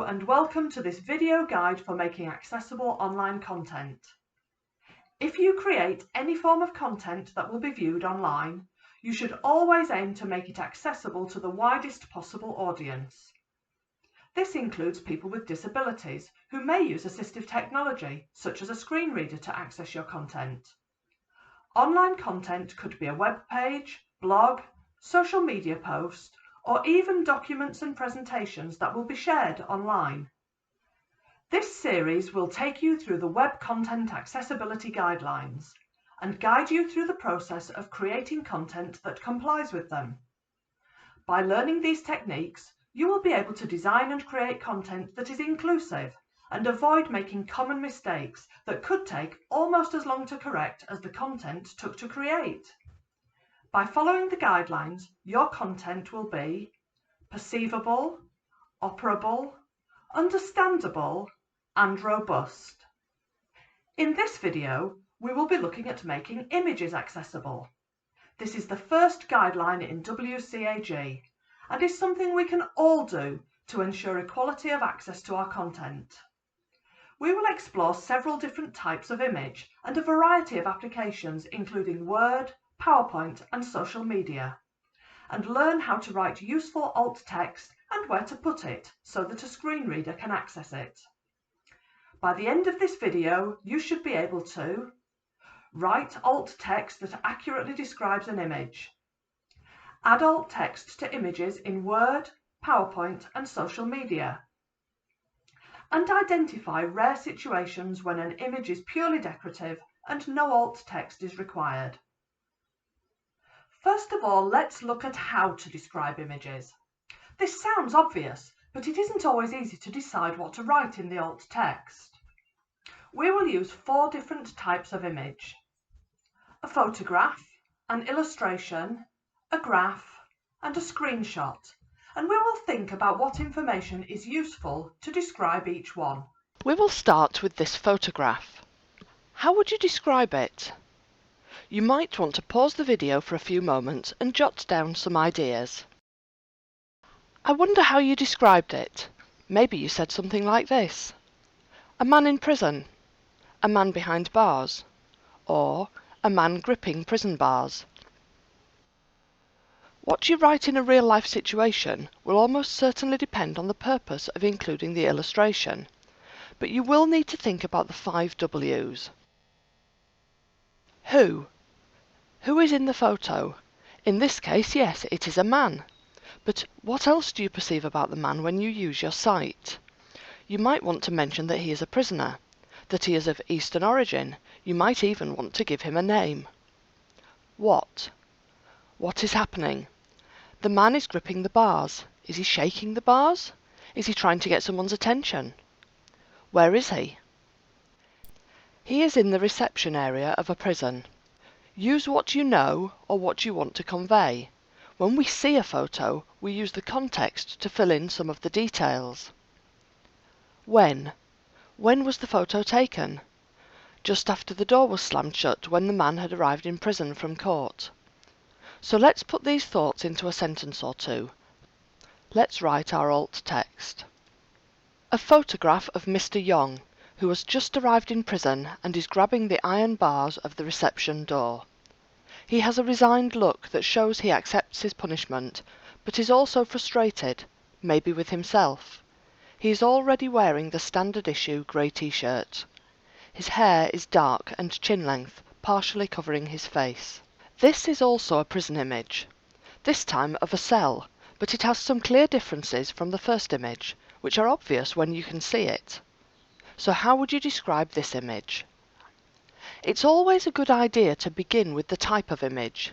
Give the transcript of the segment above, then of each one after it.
Hello and welcome to this video guide for making accessible online content. If you create any form of content that will be viewed online, you should always aim to make it accessible to the widest possible audience. This includes people with disabilities who may use assistive technology, such as a screen reader, to access your content. Online content could be a web page, blog, social media post, or even documents and presentations that will be shared online. This series will take you through the Web Content Accessibility Guidelines and guide you through the process of creating content that complies with them. By learning these techniques, you will be able to design and create content that is inclusive and avoid making common mistakes that could take almost as long to correct as the content took to create. By following the guidelines, your content will be perceivable, operable, understandable, and robust. In this video, we will be looking at making images accessible. This is the first guideline in WCAG and is something we can all do to ensure equality of access to our content. We will explore several different types of image and a variety of applications including Word, PowerPoint and social media, and learn how to write useful alt text and where to put it so that a screen reader can access it. By the end of this video, you should be able to write alt text that accurately describes an image, add alt text to images in Word, PowerPoint and social media, and identify rare situations when an image is purely decorative and no alt text is required. First of all, let's look at how to describe images. This sounds obvious, but it isn't always easy to decide what to write in the alt text. We will use 4 different types of image: a photograph, an illustration, a graph, and a screenshot, and we will think about what information is useful to describe each one. We will start with this photograph. How would you describe it? You might want to pause the video for a few moments and jot down some ideas. I wonder how you described it. Maybe you said something like this: a man in prison, a man behind bars, or a man gripping prison bars. What you write in a real-life situation will almost certainly depend on the purpose of including the illustration, but you will need to think about the 5 W's. Who? Who is in the photo? In this case, yes, it is a man. But what else do you perceive about the man when you use your sight? You might want to mention that he is a prisoner, that he is of Eastern origin. You might even want to give him a name. What? What is happening? The man is gripping the bars. Is he shaking the bars? Is he trying to get someone's attention? Where is he? He is in the reception area of a prison. Use what you know or what you want to convey. When we see a photo, we use the context to fill in some of the details. When? When was the photo taken? Just after the door was slammed shut when the man had arrived in prison from court. So let's put these thoughts into a sentence or two. Let's write our alt text. A photograph of Mr. Young, who has just arrived in prison and is grabbing the iron bars of the reception door. He has a resigned look that shows he accepts his punishment, but is also frustrated, maybe with himself. He is already wearing the standard issue grey t-shirt. His hair is dark and chin length, partially covering his face. This is also a prison image, this time of a cell, but it has some clear differences from the first image, which are obvious when you can see it. So how would you describe this image? It's always a good idea to begin with the type of image.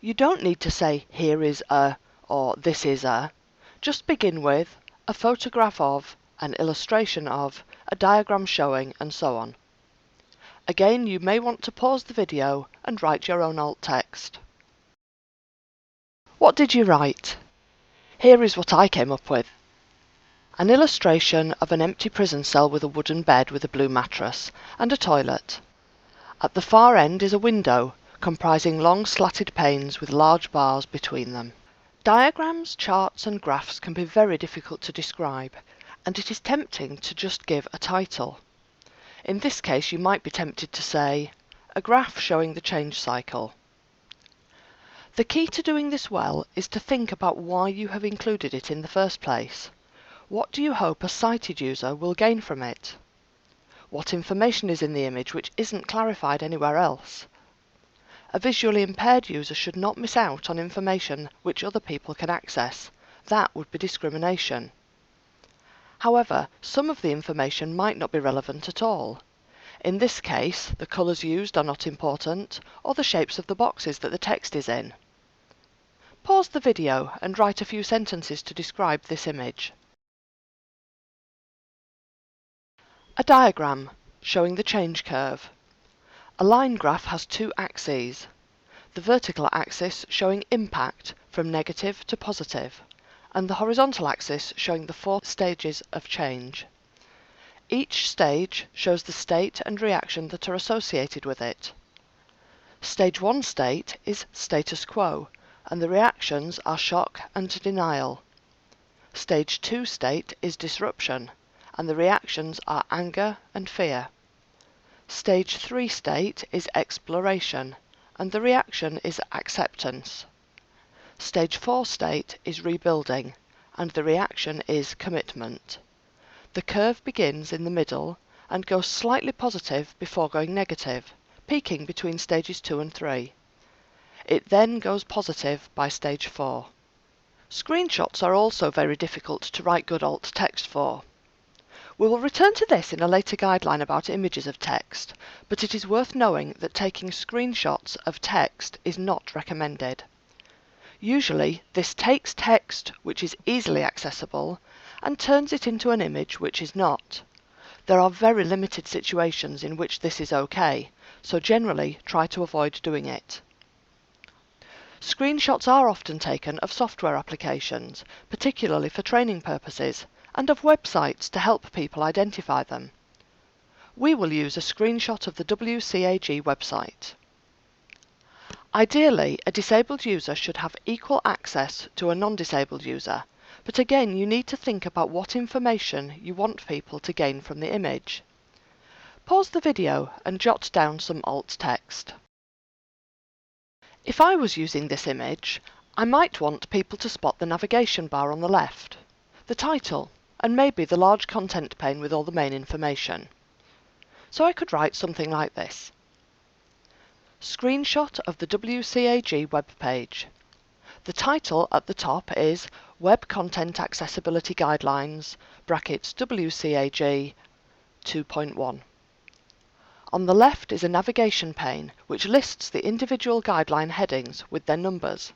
You don't need to say here is a or this is a. Just begin with a photograph of, an illustration of, a diagram showing, and so on. Again, you may want to pause the video and write your own alt text. What did you write? Here is what I came up with. An illustration of an empty prison cell with a wooden bed with a blue mattress and a toilet. At the far end is a window comprising long slatted panes with large bars between them. Diagrams, charts and graphs can be very difficult to describe, and it is tempting to just give a title. In this case, you might be tempted to say, a graph showing the change cycle. The key to doing this well is to think about why you have included it in the first place. What do you hope a sighted user will gain from it? What information is in the image which isn't clarified anywhere else? A visually impaired user should not miss out on information which other people can access. That would be discrimination. However, some of the information might not be relevant at all. In this case, the colours used are not important, or the shapes of the boxes that the text is in. Pause the video and write a few sentences to describe this image. A diagram showing the change curve. A line graph has two axes. The vertical axis showing impact from negative to positive, and the horizontal axis showing the 4 stages of change. Each stage shows the state and reaction that are associated with it. Stage 1 state is status quo, and the reactions are shock and denial. Stage 2 state is disruption, and the reactions are anger and fear. Stage 3 state is exploration, and the reaction is acceptance. Stage 4 state is rebuilding, and the reaction is commitment. The curve begins in the middle and goes slightly positive before going negative, peaking between stages 2 and 3. It then goes positive by stage 4. Screenshots are also very difficult to write good alt text for. We will return to this in a later guideline about images of text, but it is worth knowing that taking screenshots of text is not recommended. Usually, this takes text which is easily accessible and turns it into an image which is not. There are very limited situations in which this is okay, so generally try to avoid doing it. Screenshots are often taken of software applications, particularly for training purposes, and of websites to help people identify them. We will use a screenshot of the WCAG website. Ideally, a disabled user should have equal access to a non-disabled user, but again you need to think about what information you want people to gain from the image. Pause the video and jot down some alt text. If I was using this image, I might want people to spot the navigation bar on the left, the title, and maybe the large content pane with all the main information. So I could write something like this. Screenshot of the WCAG web page. The title at the top is Web Content Accessibility Guidelines (WCAG 2.1). On the left is a navigation pane which lists the individual guideline headings with their numbers.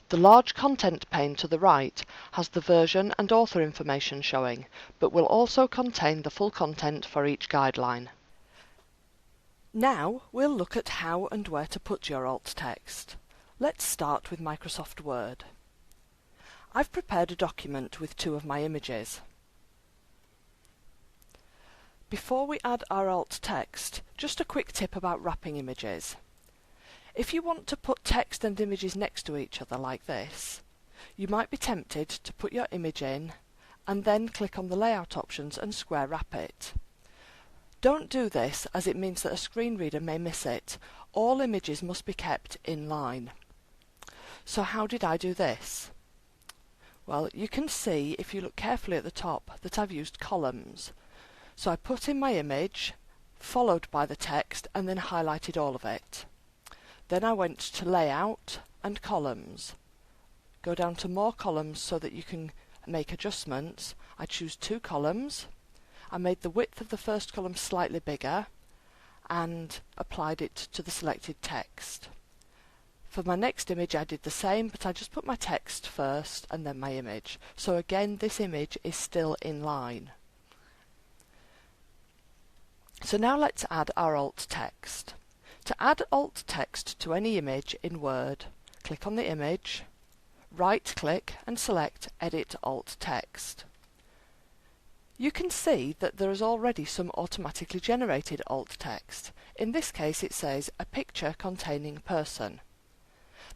The large content pane to the right has the version and author information showing, but will also contain the full content for each guideline. Now we'll look at how and where to put your alt text. Let's start with Microsoft Word. I've prepared a document with 2 of my images. Before we add our alt text, just a quick tip about wrapping images. If you want to put text and images next to each other like this, you might be tempted to put your image in and then click on the layout options and square wrap it. Don't do this, as it means that a screen reader may miss it. All images must be kept in line. So how did I do this? Well, you can see if you look carefully at the top that I've used columns. So I put in my image, followed by the text, and then highlighted all of it. Then I went to Layout and Columns. Go down to More Columns so that you can make adjustments. I choose 2 columns. I made the width of the first column slightly bigger and applied it to the selected text. For my next image I did the same, but I just put my text first and then my image. So again, this image is still in line. So now let's add our alt text. To add alt text to any image in Word, click on the image, right-click and select Edit Alt Text. You can see that there is already some automatically generated alt text. In this case it says a picture containing person.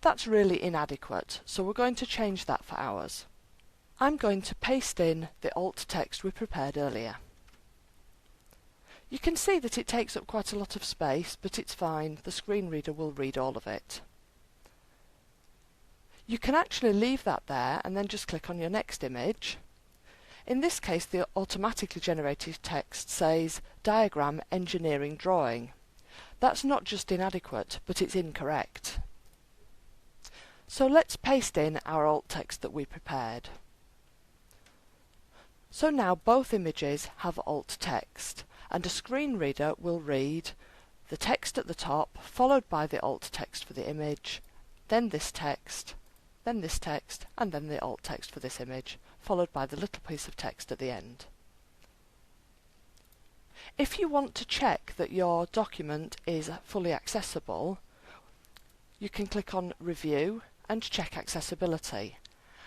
That's really inadequate, so we're going to change that for ours. I'm going to paste in the alt text we prepared earlier. You can see that it takes up quite a lot of space, but it's fine, the screen reader will read all of it. You can actually leave that there and then just click on your next image. In this case, the automatically generated text says Diagram Engineering Drawing. That's not just inadequate, but it's incorrect. So let's paste in our alt text that we prepared. So now both images have alt text, and a screen reader will read the text at the top, followed by the alt text for the image, then this text, and then the alt text for this image, followed by the little piece of text at the end. If you want to check that your document is fully accessible, you can click on Review and check accessibility.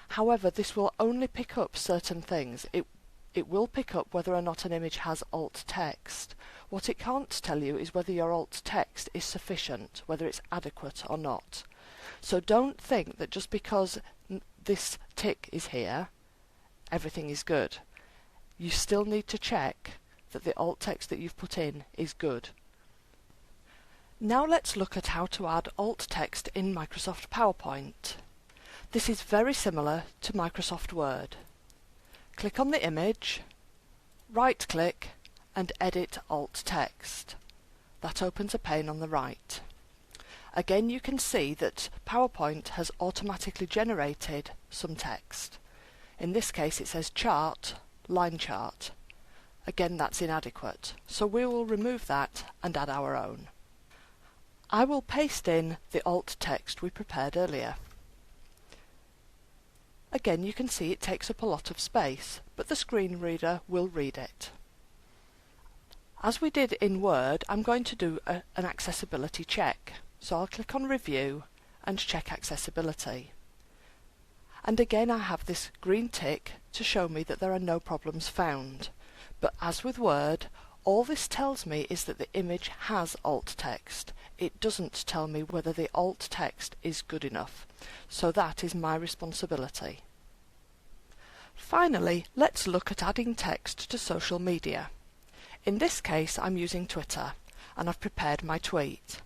However, this will only pick up certain things. It will pick up whether or not an image has alt text. What it can't tell you is whether your alt text is sufficient, whether it's adequate or not. So don't think that just because this tick is here, everything is good. You still need to check that the alt text that you've put in is good. Now let's look at how to add alt text in Microsoft PowerPoint. This is very similar to Microsoft Word. Click on the image, right-click and edit alt text. That opens a pane on the right. Again, you can see that PowerPoint has automatically generated some text. In this case it says chart, line chart. Again, that's inadequate, so we will remove that and add our own. I will paste in the alt text we prepared earlier. Again, you can see it takes up a lot of space, but the screen reader will read it. As we did in Word, I'm going to do an accessibility check. So I'll click on Review and check accessibility. And again, I have this green tick to show me that there are no problems found. But as with Word, all this tells me is that the image has alt text. It doesn't tell me whether the alt text is good enough. So that is my responsibility. Finally, let's look at adding text to social media. In this case, I'm using Twitter, and I've prepared my tweet.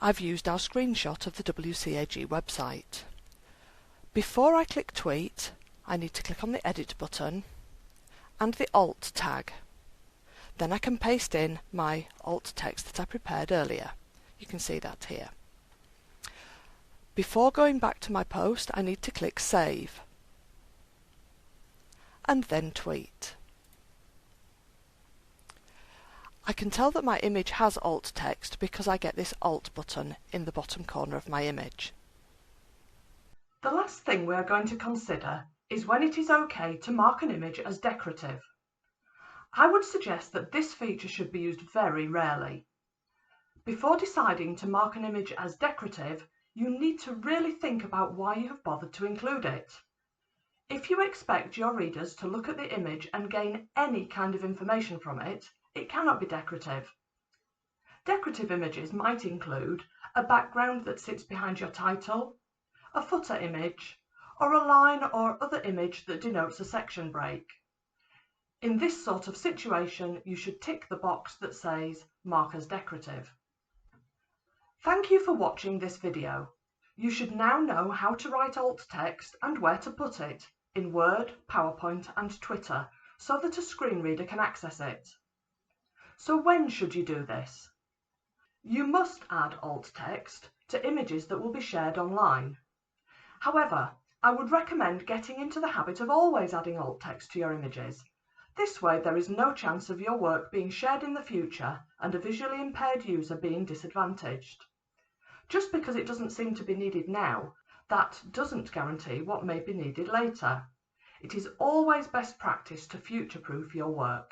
I've used our screenshot of the WCAG website. Before I click Tweet, I need to click on the Edit button and the Alt tag. Then I can paste in my alt text that I prepared earlier. You can see that here. Before going back to my post, I need to click Save and then Tweet. I can tell that my image has alt text because I get this Alt button in the bottom corner of my image. The last thing we are going to consider is when it is okay to mark an image as decorative. I would suggest that this feature should be used very rarely. Before deciding to mark an image as decorative, you need to really think about why you have bothered to include it. If you expect your readers to look at the image and gain any kind of information from it, it cannot be decorative. Decorative images might include a background that sits behind your title, a footer image, or a line or other image that denotes a section break. In this sort of situation, you should tick the box that says Mark as Decorative. Thank you for watching this video. You should now know how to write alt text and where to put it in Word, PowerPoint and Twitter so that a screen reader can access it. So when should you do this? You must add alt text to images that will be shared online. However, I would recommend getting into the habit of always adding alt text to your images. This way there is no chance of your work being shared in the future and a visually impaired user being disadvantaged. Just because it doesn't seem to be needed now, that doesn't guarantee what may be needed later. It is always best practice to future-proof your work.